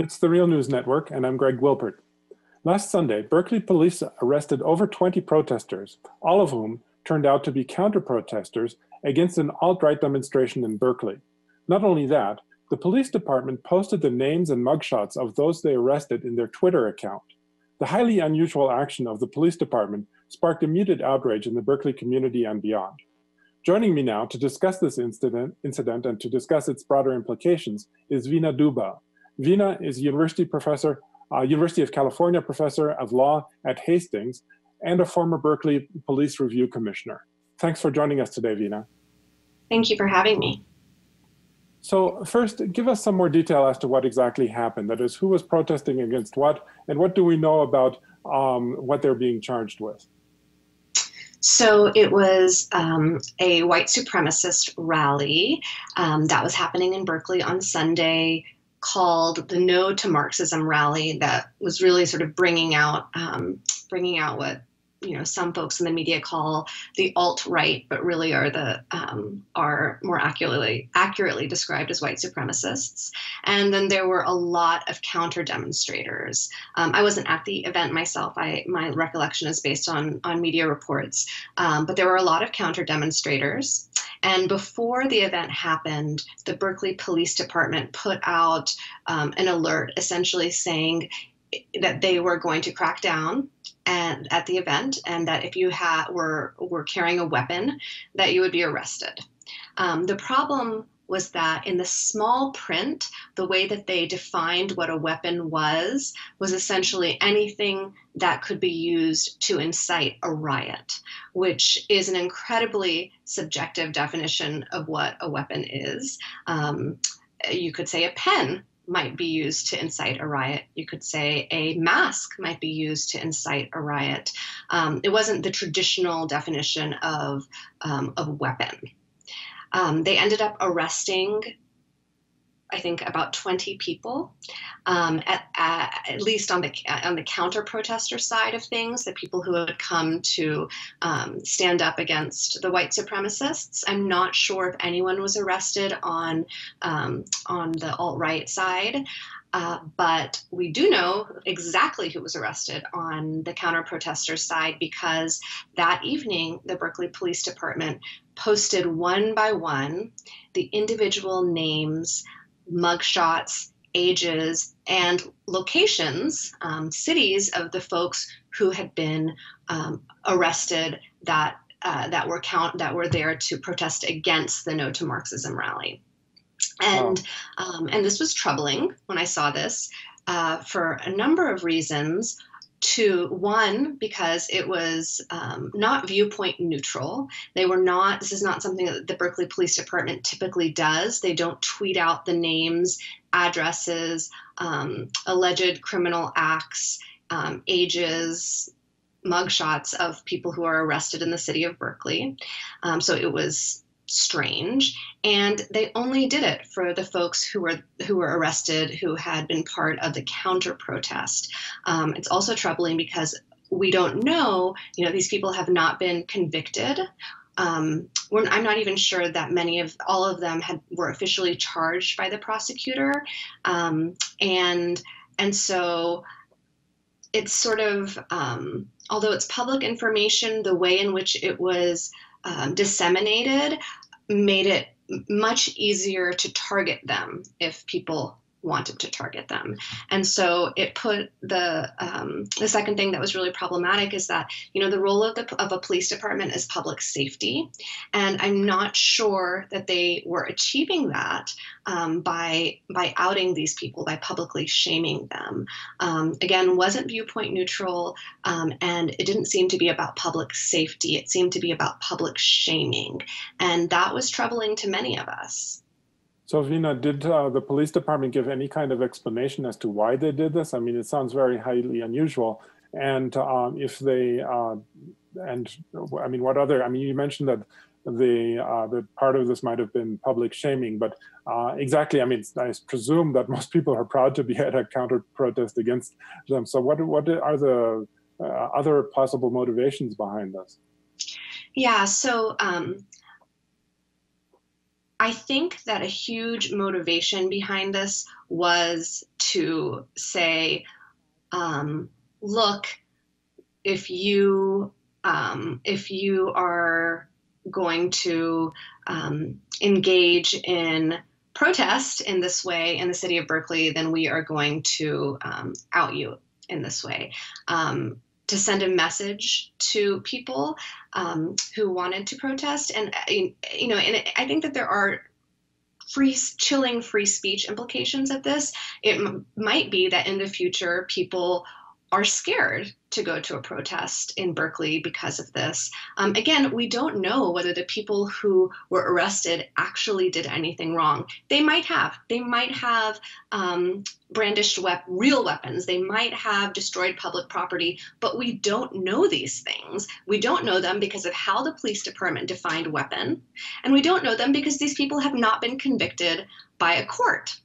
It's the Real News Network, and I'm Greg Wilpert. Last Sunday, Berkeley police arrested over 20 protesters, all of whom turned out to be counter-protesters against an alt-right demonstration in Berkeley. Not only that, the police department posted the names and mugshots of those they arrested in their Twitter account. The highly unusual action of the police department sparked immediate outrage in the Berkeley community and beyond. Joining me now to discuss this incident and to discuss its broader implications is Veena Dubal. Veena is University of California professor of law at Hastings and a former Berkeley Police Review Commissioner. Thanks for joining us today, Veena. Thank you for having me. So first, give us some more detail as to what exactly happened. That is, who was protesting against what, and what do we know about what they're being charged with? So it was a white supremacist rally that was happening in Berkeley on Sunday, called the No to Marxism rally, that was really sort of bringing out what some folks in the media call the alt-right, but really are more accurately described as white supremacists. And then there were a lot of counter demonstrators. I wasn't at the event myself. My recollection is based on media reports, but there were a lot of counter demonstrators. And before the event happened, the Berkeley Police Department put out an alert essentially saying that they were going to crack down at the event, and that if you were carrying a weapon, that you would be arrested. The problem was that in the small print, the way that they defined what a weapon was essentially anything that could be used to incite a riot, which is an incredibly subjective definition of what a weapon is. You could say a pen might be used to incite a riot. You could say a mask might be used to incite a riot. It wasn't the traditional definition of weapon. They ended up arresting, I think, about 20 people, at least on the counter-protester side of things, the people who had come to stand up against the white supremacists. I'm not sure if anyone was arrested on the alt-right side, but we do know exactly who was arrested on the counter-protester side, because that evening the Berkeley Police Department posted one by one the individual names, mugshots, ages, and locations, cities of the folks who had been arrested that were there to protest against the No to Marxism rally. And this was troubling when I saw this for a number of reasons. One, because it was not viewpoint neutral. This is not something that the Berkeley Police Department typically does. They don't tweet out the names, addresses, alleged criminal acts, ages, mugshots of people who are arrested in the city of Berkeley. So it was strange, and they only did it for the folks who were arrested who had been part of the counter protest. It's also troubling because we don't know, these people have not been convicted. I'm not even sure that all of them were officially charged by the prosecutor, and so it's sort of, although it's public information, the way in which it was disseminated made it much easier to target them if people wanted to target them. And so it put the second thing that was really problematic is that, the role of a police department is public safety. And I'm not sure that they were achieving that by outing these people, by publicly shaming them. Again, wasn't viewpoint neutral, and it didn't seem to be about public safety. It seemed to be about public shaming. And that was troubling to many of us. So Veena, did the police department give any kind of explanation as to why they did this? I mean, it sounds very highly unusual. And what other? I mean, you mentioned that the part of this might have been public shaming, but exactly. I mean, I presume that most people are proud to be at a counter protest against them. So what are the other possible motivations behind this? Yeah. So. I think that a huge motivation behind this was to say, look, if you are going to engage in protest in this way in the city of Berkeley, then we are going to out you in this way. To send a message to people who wanted to protest. And, and I think that there are chilling free speech implications of this. It might be that in the future, people are scared to go to a protest in Berkeley because of this. Again, we don't know whether the people who were arrested actually did anything wrong. They might have. They might have brandished real weapons. They might have destroyed public property, but we don't know these things. We don't know them because of how the police department defined weapon, and we don't know them because these people have not been convicted by a court.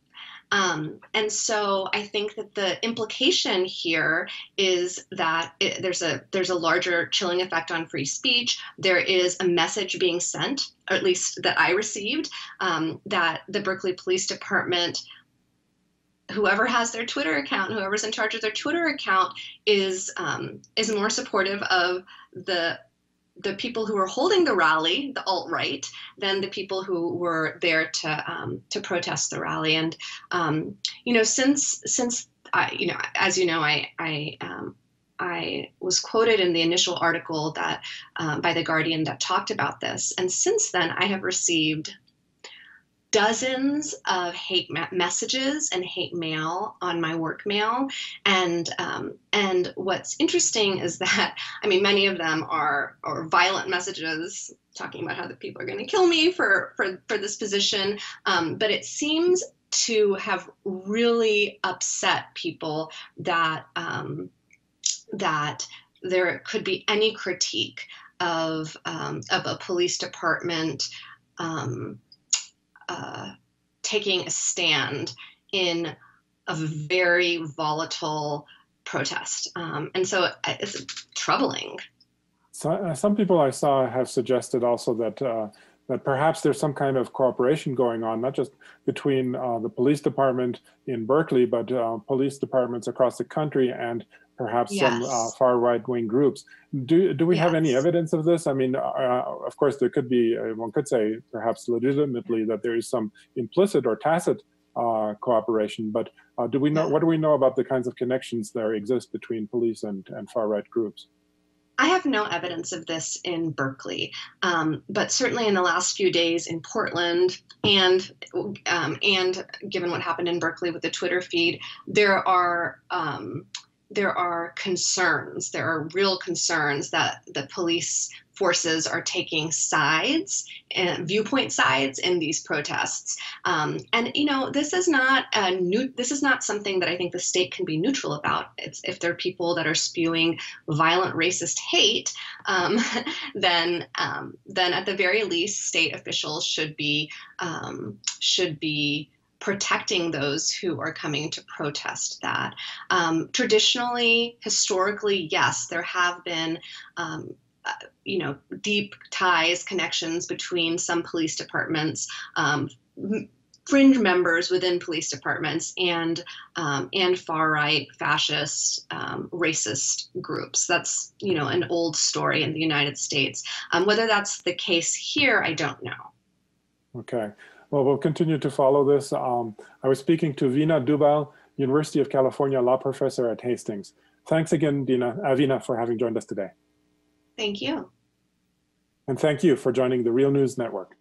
And so I think that the implication here is that there's a larger chilling effect on free speech. There is a message being sent, or at least that I received, that the Berkeley Police Department, whoever has their Twitter account, whoever's in charge of their Twitter account, is more supportive of the people who were holding the rally, the alt-right, than the people who were there to protest the rally. And since I, as you know, I was quoted in the initial article that by The Guardian that talked about this, and since then I have received dozens of hate messages and hate mail on my work mail. And what's interesting is that, many of them are violent messages talking about how the people are going to kill me for this position. But it seems to have really upset people that there could be any critique of a police department taking a stand in a very volatile protest. And so it's troubling. So, some people I saw have suggested also that perhaps there's some kind of cooperation going on, not just between the police department in Berkeley, but police departments across the country and perhaps some far right-wing groups. Do we have any evidence of this? Of course, there could be, one could say perhaps legitimately that there is some implicit or tacit cooperation, but do we know, what do we know about the kinds of connections that exist between police and far-right groups? I have no evidence of this in Berkeley, but certainly in the last few days in Portland, and given what happened in Berkeley with the Twitter feed, there are concerns. There are real concerns that the police forces are taking sides and viewpoint sides in these protests. And this is not something that I think the state can be neutral about. If there are people that are spewing violent racist hate, then at the very least, state officials should be protecting those who are coming to protest that. Traditionally, historically, yes, there have been deep ties, connections between some police departments, fringe members within police departments, and far-right, fascist, racist groups. That's an old story in the United States. Whether that's the case here, I don't know. Okay. Well, we'll continue to follow this. I was speaking to Veena Dubal, University of California law professor at Hastings. Thanks again, Veena, for having joined us today. Thank you. And thank you for joining the Real News Network.